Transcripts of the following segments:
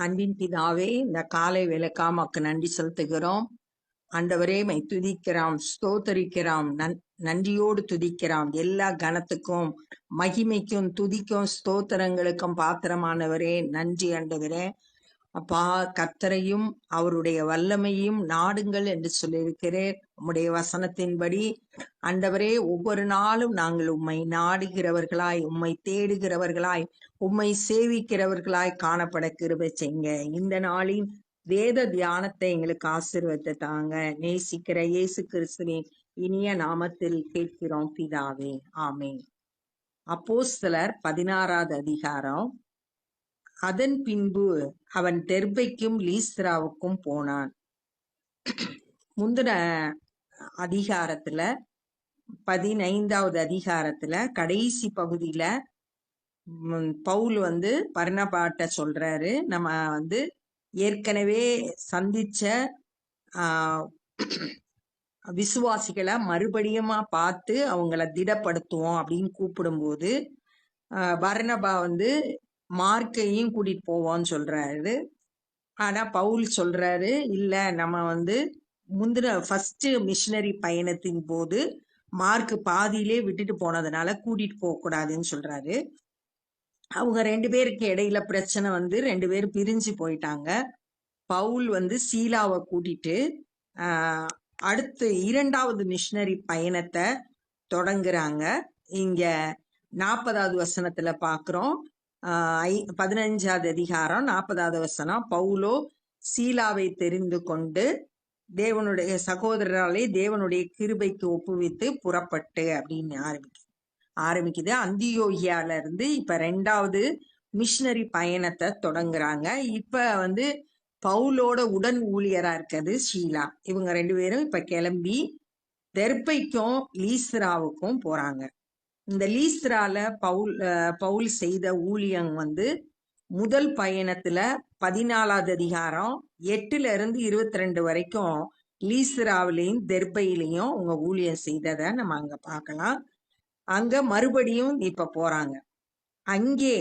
அன்பின் பிதாவே, இந்த காலை வேலைக்காக உமக்கு நன்றி செலுத்துகிறோம். ஆண்டவரே, மை துதிக்கிறோம், ஸ்தோத்தரிக்கிறோம், நன்றியோடு துதிக்கிறோம். எல்லா கனத்துக்கும் மகிமைக்கும் துதிக்கும் ஸ்தோத்திரங்களுக்கும் பாத்திரமானவரே, நன்றி ஆண்டவரே. அப்பா, கர்த்தரையும் அவருடைய வல்லமையும் நாடுங்கள் என்று சொல்லியிருக்கிறேன். உம்முடைய வசனத்தின்படி ஆண்டவரே, ஒவ்வொரு நாளும் நாங்கள் உம்மை நாடுகிறவர்களாய், உம்மை தேடுகிறவர்களாய், உம்மை சேவிக்கிறவர்களாய் காணப்பட கிருபை செய்யுங்க. இந்த நாளின் வேத தியானத்தை எங்களுக்கு ஆசீர்வதித்து தாங்க. நேசிக்கிற இயேசு கிறிஸ்துவின் இனிய நாமத்தில் கேட்கிறோம் பிதாவே, ஆமென். அப்போஸ்தலர் 16வது அதிகாரம். அதன் பின்பு அவன் தெர்பைக்கும் லீஸ்திராவுக்கும் போனான். முந்தின அதிகாரத்துல 15வது அதிகாரத்துல கடைசி பகுதியில பவுல் பர்னபாட்ட சொல்றாரு, நம்ம ஏற்கனவே சந்திச்ச விசுவாசிகளை மறுபடியுமா பார்த்து அவங்கள திடப்படுத்துவோம் அப்படின்னு கூப்பிடும்போது பர்னபா மார்க்கையும் கூட்டிட்டு போவோம்னு சொல்றாரு. ஆனா பவுல் சொல்றாரு, இல்ல, நம்ம முந்தின ஃபர்ஸ்ட் மிஷினரி பயணத்தின் போது மார்க் பாதியிலே விட்டுட்டு போனதுனால கூட்டிட்டு போக கூடாதுன்னு சொல்றாரு. அவங்க 2 பேருக்கு இடையில பிரச்சனை 2 பேரும் பிரிஞ்சு போயிட்டாங்க. பவுல் சீலாவை கூட்டிட்டு அடுத்து 2வது மிஷினரி பயணத்தை தொடங்குறாங்க. இங்க 40வது வசனத்துல பாக்குறோம். 15வது அதிகாரம் 40வது வசனம். பவுலோ சீலாவை தெரிந்து கொண்டு தேவனுடைய சகோதரராலே தேவனுடைய கிருபைக்கு ஒப்புவித்து புறப்பட்டு அப்படின்னு ஆரம்பிக்குது. அந்தியோகியால இருந்து இப்ப 2வது மிஷினரி பயணத்தை தொடங்குறாங்க. இப்ப பவுலோட உடன் ஊழியரா இருக்கிறது ஷீலா. இவங்க 2 பேரும் இப்ப கிளம்பி தெர்பைக்கும் லீஸ்திராவுக்கும் போறாங்க. இந்த லீஸ்திரால பவுல் செய்த ஊழியம் முதல் பயணத்துல 14வது அதிகாரம் 8ல இருந்து 22 வரைக்கும் லீஸ்திராவிலையும் தெர்பையிலையும் உங்க ஊழியம் செய்ததை நம்ம அங்க பார்க்கலாம். அங்க மறுபடியும் இப்ப போறாங்க. அங்கே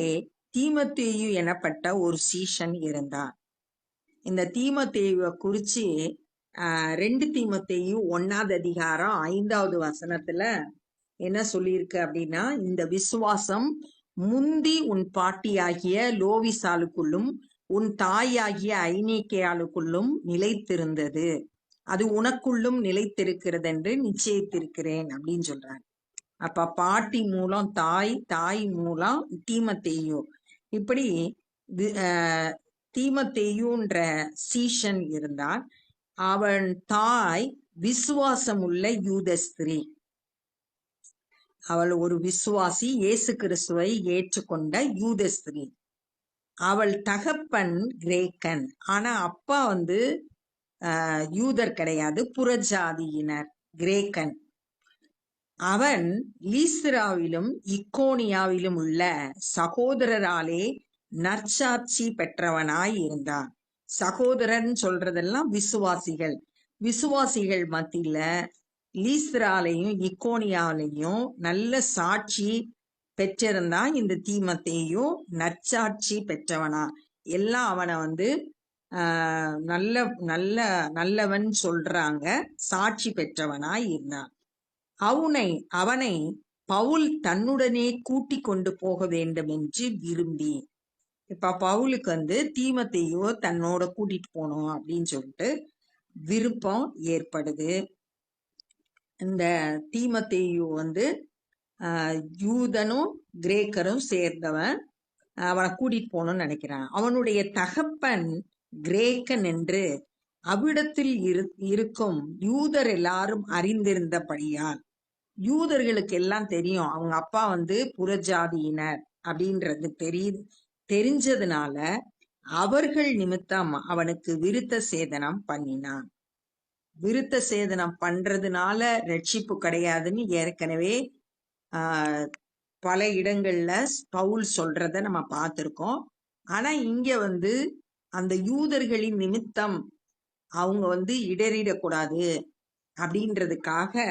தீமோத்தேயு எனப்பட்ட ஒரு சீஷன் இருந்தான். இந்த தீமோத்தேயுவை குறிச்சு 2 தீமோத்தேயு 1வது அதிகாரம் 5வது வசனத்துல என்ன சொல்லியிருக்கு அப்படின்னா, இந்த விசுவாசம் முந்தி உன் பாட்டியாகிய லோவிசாலுக்குள்ளும் உன் தாயாகிய ஐநேக்கியாளுக்குள்ளும் நிலைத்திருந்தது, அது உனக்குள்ளும் நிலைத்திருக்கிறது என்று நிச்சயித்திருக்கிறேன் அப்படின்னு சொல்றாங்க. அப்ப பாட்டி மூலம் தாய், தாய் மூலம் தீமோத்தேயு, இப்படி தீமோத்தேயுன்ற சீஷன் இருந்தான். அவன் தாய் விசுவாசம் உள்ள யூத ஸ்திரீ. அவள் ஒரு விசுவாசி, இயேசு கிறிஸ்துவை ஏற்றுக்கொண்ட யூத ஸ்திரீ. அவள் தகப்பன் கிரேக்கன், ஆனா அப்பா யூதர் கிடையாது, புறஜாதியினர், கிரேக்கன். அவன் லீஸ்திராவிலும் இக்கோனியாவிலும் உள்ள சகோதரராலே நற்சாட்சி பெற்றவனாய் இருந்தான். சகோதரன் சொல்றதெல்லாம் விசுவாசிகள். விசுவாசிகள் மத்தியில லீஸ்திராலையும் இக்கோனியாவிலையும் நல்ல சாட்சி பெற்றிருந்தான். இந்த தீமோத்தேயும் நற்சாட்சி பெற்றவனா, எல்லாம் அவனை நல்ல நல்ல நல்லவன் சொல்றாங்க, சாட்சி பெற்றவனாய் இருந்தான். அவனை பவுல் தன்னுடனே கூட்டிக் கொண்டு போக வேண்டும் என்று விரும்பி, இப்ப பவுலுக்கு தீமோத்தேயு தன்னோட கூட்டிட்டு போனோம் அப்படின்னு சொல்லிட்டு விருப்பம் ஏற்படுது. இந்த தீமோத்தேயு யூதனும் கிரேக்கரும் சேர்ந்தவன். அவனை கூட்டிட்டு போகணும்னு நினைக்கிறான். அவனுடைய தகப்பன் கிரேக்கன் என்று அவ்விடத்தில் இருக்கும் யூதர் எல்லாரும் அறிந்திருந்தபடியால், யூதர்களுக்கு எல்லாம் தெரியும் அவங்க அப்பா புறஜாதியினர் அப்படின்றது தெரிஞ்சதுனால அவர்கள் நிமித்தம் அவனுக்கு விருத்த சேதனம் பண்ணினான். விருத்த சேதனம் பண்றதுனால ரட்சிப்பு கிடையாதுன்னு ஏற்கனவே பல இடங்கள்ல பவுல் சொல்றத நம்ம பார்த்திருக்கோம். ஆனா இங்க அந்த யூதர்களின் நிமித்தம் அவங்க இடறிடக்கூடாது அப்படின்றதுக்காக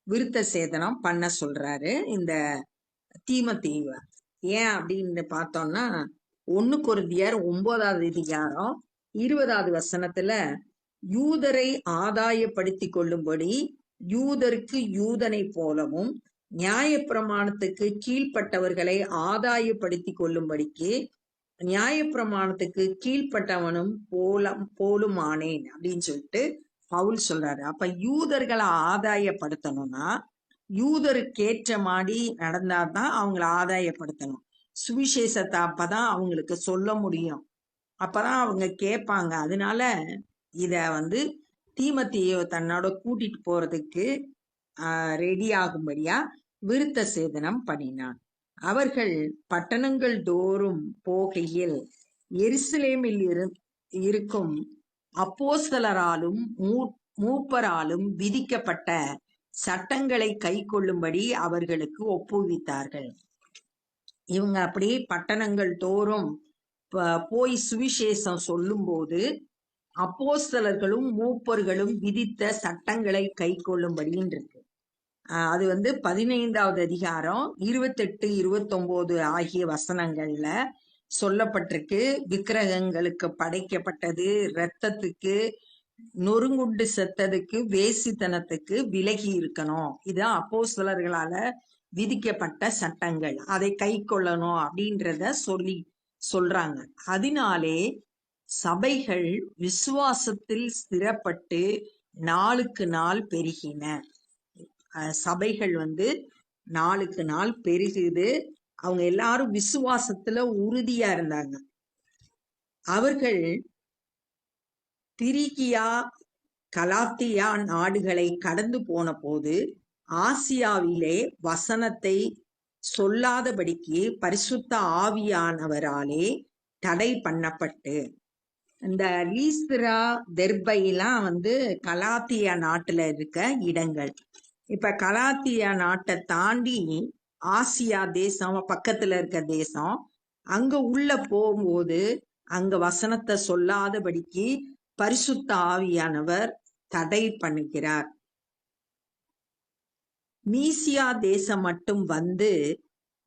விருத்த சேதனம் பண்ண சொல்றாரு இந்த தீமோத்தேயுவை. ஏன் அப்படின்னு பார்த்தோம்னா, 1 கொரிந்தியர் 9வது அதிகாரம் 20வது வசனத்துல யூதரை ஆதாயப்படுத்திக் கொள்ளும்படி யூதருக்கு யூதனை போலவும் நியாயப்பிரமாணத்துக்கு கீழ்ப்பட்டவர்களை ஆதாயப்படுத்திக் கொள்ளும்படிக்கு நியாயப்பிரமாணத்துக்கு கீழ்ப்பட்டவனும் போலுமானேன் அப்படின்னு சொல்லிட்டு பவுல் சொல்றாரு. அப்ப யூதர்களை ஆதாயப்படுத்தணும்னா யூதருக்கேற்ற மாதிரி நடந்தாதான் அவங்கள ஆதாயப்படுத்தணும். சுவிசேஷத்தை அப்பதான் அவங்களுக்கு சொல்ல முடியும், அப்பதான் அவங்க கேட்பாங்க. அதனால இத தீமோத்தேயு தன்னோட கூட்டிட்டு போறதுக்கு ரெடி ஆகும்படியா விருத்த சேதனம் பண்ணினான். அவர்கள் பட்டணங்கள் தோறும் போகையில் எருசலேமில் இருக்கும் அப்போஸ்தலராலும் மூப்பராலும் விதிக்கப்பட்ட சட்டங்களை கை கொள்ளும்படி அவர்களுக்கு ஒப்புவித்தார்கள். இவங்க அப்படி பட்டணங்கள் தோறும் போய் சுவிசேஷம் சொல்லும் போது அப்போஸ்தலர்களும் மூப்பர்களும் விதித்த சட்டங்களை கை கொள்ளும்படின்னு இருக்கு. அது 15வது அதிகாரம் 28, 29 ஆகிய வசனங்கள்ல சொல்லப்பட்டிருக்கு. விக்கிரகங்களுக்கு படைக்கப்பட்டது, இரத்தத்துக்கு, நொறுங்குண்டு செத்ததுக்கு, வேசித்தனத்துக்கு விலகி இருக்கணும். இதுதான் அப்போஸ்தலர்களால விதிக்கப்பட்ட சட்டங்கள், அதை கை கொள்ளணும் அப்படின்றத சொல்றாங்க. அதனாலே சபைகள் விசுவாசத்தில் ஸ்திரப்பட்டு நாளுக்கு நாள் பெருகின. சபைகள் நாளுக்கு நாள் பெருகுது. அவங்க எல்லாரும் விசுவாசத்துல உறுதியா இருந்தாங்க. அவர்கள் பிரிகியா கலாத்தியா நாடுகளை கடந்து போன போது ஆசியாவிலே வசனத்தை சொல்லாதபடிக்கு பரிசுத்த ஆவியானவராலே தடை பண்ணப்பட்டு, இந்த லீஸ்திரா தெர்பைலாம் கலாத்தியா நாட்டுல இருக்க இடங்கள். இப்ப கலாத்தியா நாட்டை தாண்டி ஆசியா தேசம் பக்கத்துல இருக்க தேசம், அங்க உள்ள போகும்போது அங்க வசனத்தை சொல்லாதபடிக்கு பரிசுத்த ஆவியானவர் தடை பண்ணுகிறார். மீசியா தேசம் மட்டும்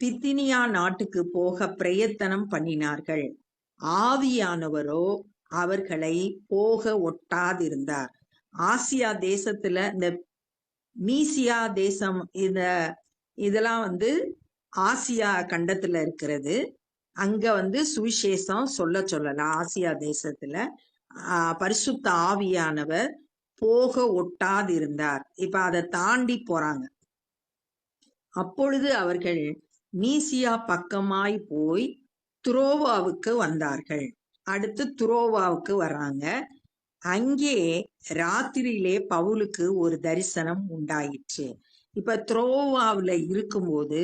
பித்தினியா நாட்டுக்கு போக பிரயத்தனம் பண்ணினார்கள். ஆவியானவரோ அவர்களை போக ஒட்டாதிருந்தார். ஆசியா தேசத்துல இந்த மீசியா தேசம் இதெல்லாம் ஆசியா கண்டத்துல இருக்கிறது. அங்க சுவிசேஷம் சொல்லலாம். ஆசியா தேசத்துல பரிசுத்த ஆவியானவர் போக ஒட்டாதிருந்தார். இப்ப அதை தாண்டி போறாங்க. அப்பொழுது அவர்கள் மீசியா பக்கமாய் போய் துரோவாவுக்கு வந்தார்கள். அடுத்து துரோவாவுக்கு வர்றாங்க. அங்கே ராத்திரியிலே பவுலுக்கு ஒரு தரிசனம் உண்டாயிற்று. இப்ப துரோவாவுல இருக்கும்போது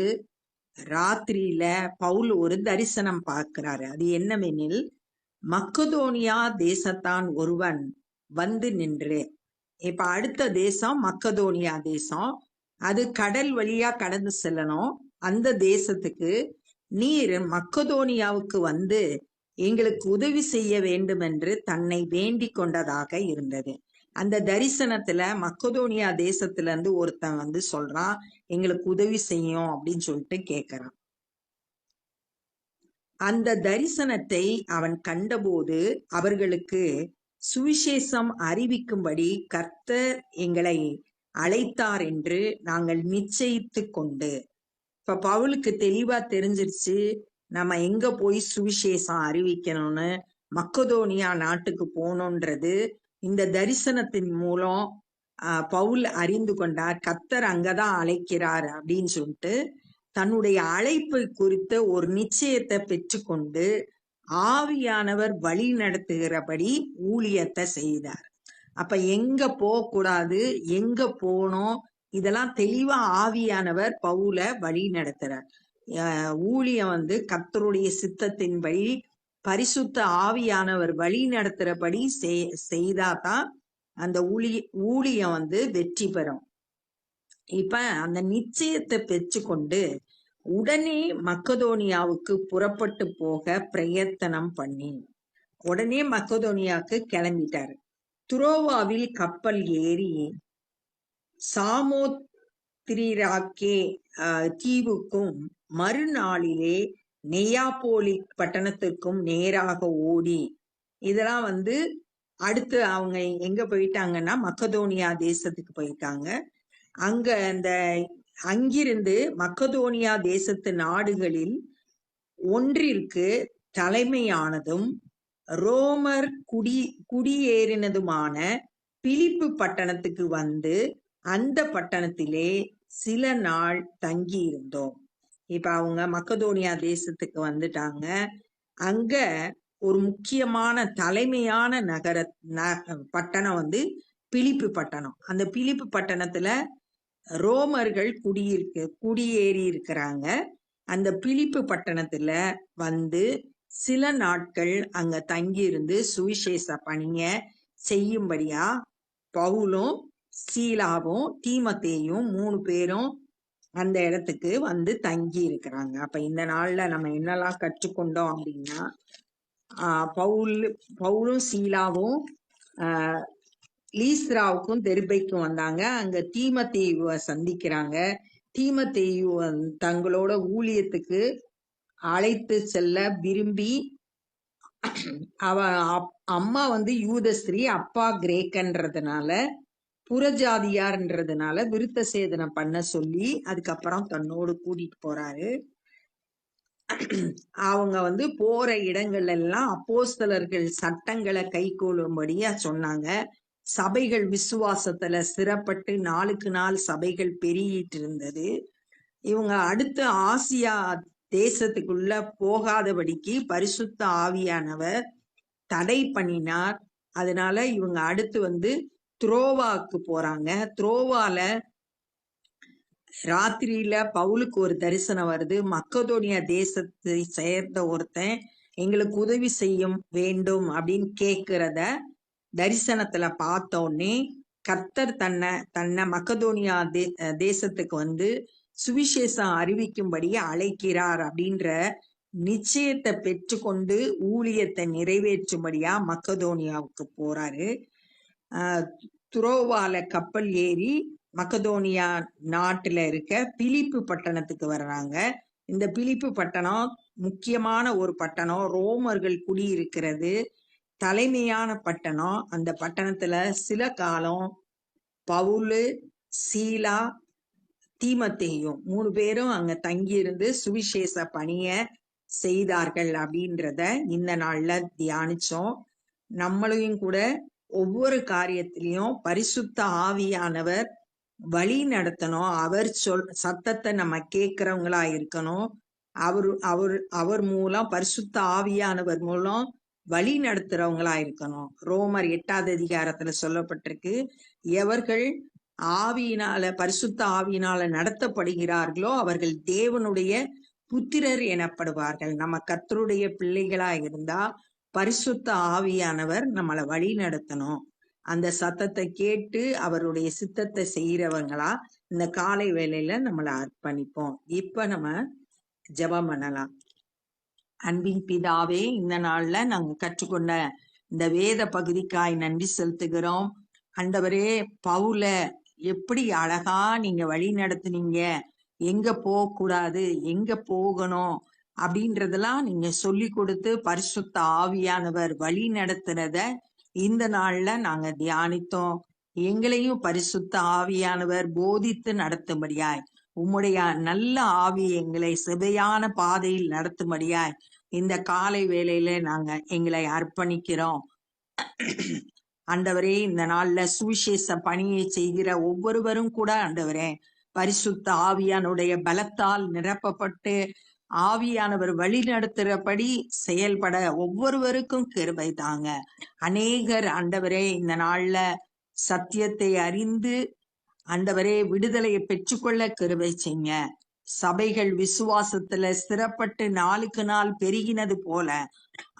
ராத்திரியில பவுல் ஒரு தரிசனம் பார்க்கிறாரு. அது என்னவெனில், மக்கதோனியா தேசத்தான் ஒருவன் நின்று, இப்ப அடுத்த தேசம் மக்கதோனியா தேசம், அது கடல் வழியா கடந்து செல்லணும். அந்த தேசத்துக்கு நீர் மக்கதோனியாவுக்கு எங்களுக்கு உதவி செய்ய வேண்டும் என்று தன்னை வேண்டிக் கொண்டதாக இருந்தது. அந்த தரிசனத்துல மக்கதோனியா தேசத்துல இருந்து ஒருத்தன் சொல்றான், எங்களுக்கு உதவி செய்யும் அப்படின்னு சொல்லிட்டு கேட்கிறான். அந்த தரிசனத்தை அவன் கண்டபோது அவர்களுக்கு சுவிசேஷம் அறிவிக்கும்படி கர்த்தர் எங்களை அழைத்தார் என்று நாங்கள் நிச்சயித்து கொண்டு, இப்ப பவுலுக்கு தெளிவா தெரிஞ்சிருச்சு நம்ம எங்க போய் சுவிசேஷம் அறிவிக்கணும்னு, மக்கதோனியா நாட்டுக்கு போகணுன்றது இந்த தரிசனத்தின் மூலம் பவுல் அறிந்து கொண்டார். கர்த்தர் அங்கதான் அழைக்கிறார் அப்படின்னு சொல்லிட்டு தன்னுடைய அழைப்பை குறித்த ஒரு நிச்சயத்தை பெற்றுக்கொண்டு ஆவியானவர் வழி நடத்துகிறபடி ஊழியத்தை செய்தார். அப்ப எங்க போகக்கூடாது, எங்க போகணும், இதெல்லாம் தெளிவா ஆவியானவர் பவுல வழி நடத்துறார். ஊழியம் கர்த்தருடைய சித்தத்தின்படி பரிசுத்த ஆவியானவர் வழி நடத்துறபடி செய்தாதான் அந்த ஊழியம் வெற்றி பெறும். இப்ப அந்த நிச்சயத்தை பெற்றுக்கொண்டு உடனே மக்கதோனியாவுக்கு புறப்பட்டு போக பிரயத்தனம் பண்ணி உடனே மக்கதோனியாவுக்கு கிளம்பிட்டாரு. துரோவாவில் கப்பல் ஏறி சாமோத்திராக்கே தீவுக்கும் மறுநாளிலே நெய்யாப்போலி பட்டணத்திற்கும் நேராக ஓடி, இதெல்லாம் அடுத்து அவங்க எங்க போயிட்டாங்கன்னா மக்கதோனியா தேசத்துக்கு போயிட்டாங்க. அங்கிருந்து மக்கதோனியா தேசத்து நாடுகளில் ஒன்றிற்கு தலைமையானதும் ரோமர் குடியேறினதுமான பிலிப்பு பட்டணத்துக்கு அந்த பட்டணத்திலே சில நாள் தங்கி இருந்தோம். இப்ப அவங்க மக்கதோனியா தேசத்துக்கு வந்துட்டாங்க. அங்க ஒரு முக்கியமான தலைமையான பட்டணம் பிலிப்பு பட்டணம். அந்த பிலிப்பு பட்டணத்துல ரோமர்கள் குடியேறி இருக்கிறாங்க. அந்த பிலிப்பு பட்டணத்துல சில நாட்கள் அங்க தங்கி இருந்து சுவிசேஷ பணிய செய்யும்படியா பவுலும் சீலாவும் தீமத்தேயும் 3 பேரும் அந்த இடத்துக்கு தங்கி இருக்கிறாங்க. அப்ப இந்த நாள்ல நம்ம என்னெல்லாம் கற்றுக்கொண்டோம் அப்படின்னா, பவுலும் சீலாவும் லீஸ்ராவுக்கும் தெர்பைக்கும் வந்தாங்க. அங்க தீமத்தேயுவை சந்திக்கிறாங்க. தீமத்தேயு தங்களோட ஊழியத்துக்கு அழைத்து செல்ல விரும்பி, அவ அம்மா யூத ஸ்திரீ, அப்பா கிரேக்கன்றதுனால புறஜாதியார்ன்றதுனால விருத்த சேதனம் பண்ண சொல்லி அதுக்கப்புறம் தன்னோடு கூட்டிட்டு போறாரு. அவங்க போற இடங்கள்ல எல்லாம் அப்போஸ்தலர்கள் சட்டங்களை கைக்கொள்ளும்படியா சொன்னாங்க. சபைகள் விசுவாசத்துல ஸ்திரப்பட்டு நாளுக்கு நாள் சபைகள் பெருகிட்டு இருந்தது. இவங்க அடுத்து ஆசியா தேசத்துக்குள்ள போகாதபடிக்கு பரிசுத்த ஆவியானவர் தடை பண்ணினார். அதனால இவங்க அடுத்து துரோவாக்கு போறாங்க. துரோவால ராத்திரியில பவுலுக்கு ஒரு தரிசனம் வருது. மக்கதோனியா தேசத்தை சேர்ந்த ஒருத்தன் எங்களுக்கு உதவி செய்யும் வேண்டும் அப்படின்னு கேக்குறத தரிசனத்துல பார்த்தோன்னே கர்த்தர் தன்னை மக்கதோனியா தேசத்துக்கு சுவிசேஷம் அறிவிக்கும்படி அழைக்கிறார் அப்படின்ற நிச்சயத்தை பெற்றுக்கொண்டு ஊழியத்தை நிறைவேற்றும்படியா மக்கதோனியாவுக்கு போறாரு. துரோவால கப்பல் ஏறி மக்கதோனியா நாட்டுல இருக்க பிலிப்பு பட்டணத்துக்கு வர்றாங்க. இந்த பிலிப்பு பட்டணம் முக்கியமான ஒரு பட்டணம், ரோமர்கள் குடியிருக்கிறது தலைமையான பட்டணம். அந்த பட்டணத்துல சில காலம் பவுலு சீலா தீமத்தேயும் 3 பேரும் அங்க தங்கி இருந்து சுவிசேஷ பணிய செய்தார்கள் அப்படின்றத இந்த நாள்ல தியானிச்சோம். நம்மளையும் கூட ஒவ்வொரு காரியத்திலையும் பரிசுத்த ஆவியானவர் வழி நடத்தணும். அவர் சத்தத்தை நம்ம கேட்கிறவங்களா இருக்கணும். அவர் மூலம் பரிசுத்த ஆவியானவர் மூலம் வழி நடத்துறவங்களா இருக்கணும். ரோமர் 8வது அதிகாரத்துல சொல்லப்பட்டிருக்கு, எவர்கள் ஆவியினால பரிசுத்த ஆவியினால நடத்தப்படுகிறார்களோ அவர்கள் தேவனுடைய புத்திரர் எனப்படுவார்கள். நம்ம கர்த்தருடைய பிள்ளைகளா இருந்தா பரிசுத்த ஆவியானவர் நம்மளை வழி நடத்தணும். அந்த சத்தத்தை கேட்டு அவருடைய சித்தத்தை செய்யறவங்களா இந்த காலை வேளையில நம்மளை அர்ப்பணிப்போம். இப்ப நம்ம ஜெபம் பண்ணலாம். அன்பின் பிதாவே, இந்த நாள்ல நாங்க கற்றுக்கொண்ட இந்த வேத பகுதிக்காய் நன்றி செலுத்துகிறோம். ஆண்டவரே, பவுல எப்படி அழகா நீங்க வழி நடத்துனீங்க, எங்க போக கூடாது எங்க போகணும் அப்படின்றதெல்லாம் நீங்க சொல்லி கொடுத்து பரிசுத்த ஆவியானவர் வழி நடத்துறத இந்த நாள்ல நாங்க தியானித்தோம். எங்களையும் பரிசுத்த ஆவியானவர் போதித்து நடத்தும்படியாய், உம்முடைய நல்ல ஆவி எங்களை செவையான பாதையில் நடத்தும்படியாய் இந்த காலை வேளையில நாங்க எங்களை அர்ப்பணிக்கிறோம். ஆண்டவரே, இந்த நாள்ல சுவிசேஷ பணியை செய்கிற ஒவ்வொருவரும் கூட ஆண்டவரே பரிசுத்த ஆவியானுடைய பலத்தால் நிரப்பப்பட்டு ஆவியானவர் வழி நடத்துறபடி செயல்பட ஒவ்வொருவருக்கும் கிருபை தாங்க. அநேகர் ஆண்டவரே இந்த நாள்ல சத்தியத்தை அறிந்து ஆண்டவரே விடுதலையை பெற்றுக்கொள்ள கிருபை செய்யுங்க. சபைகள் விசுவாசத்துல ஸ்திரப்பட்டு நாளுக்கு நாள் பெருகினது போல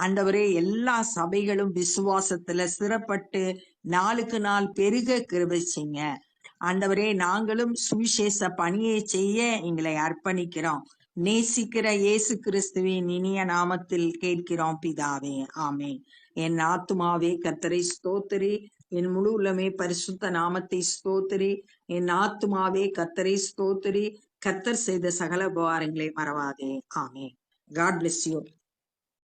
ஆண்டவரே எல்லா சபைகளும் விசுவாசத்துல ஸ்திரப்பட்டு நாளுக்கு நாள் பெருக கிருபை செய்யுங்க. ஆண்டவரே, நாங்களும் சுவிசேஷ பணியை செய்ய எங்களை அர்ப்பணிக்கிறோம். நேசிக்கிற இயேசு கிறிஸ்துவின் இனிய நாமத்தில் கேட்கிறோம் பிதாவே, ஆமென். என் ஆத்துமாவே கர்த்தரை ஸ்தோத்திரி, என் முழு உள்ளமே பரிசுத்த நாமத்தை ஸ்தோத்திரி. என் ஆத்துமாவே கர்த்தரை ஸ்தோத்திரி, கர்த்தர் செய்த சகல உபகாரங்களை மறவாதே, ஆமென். God bless you.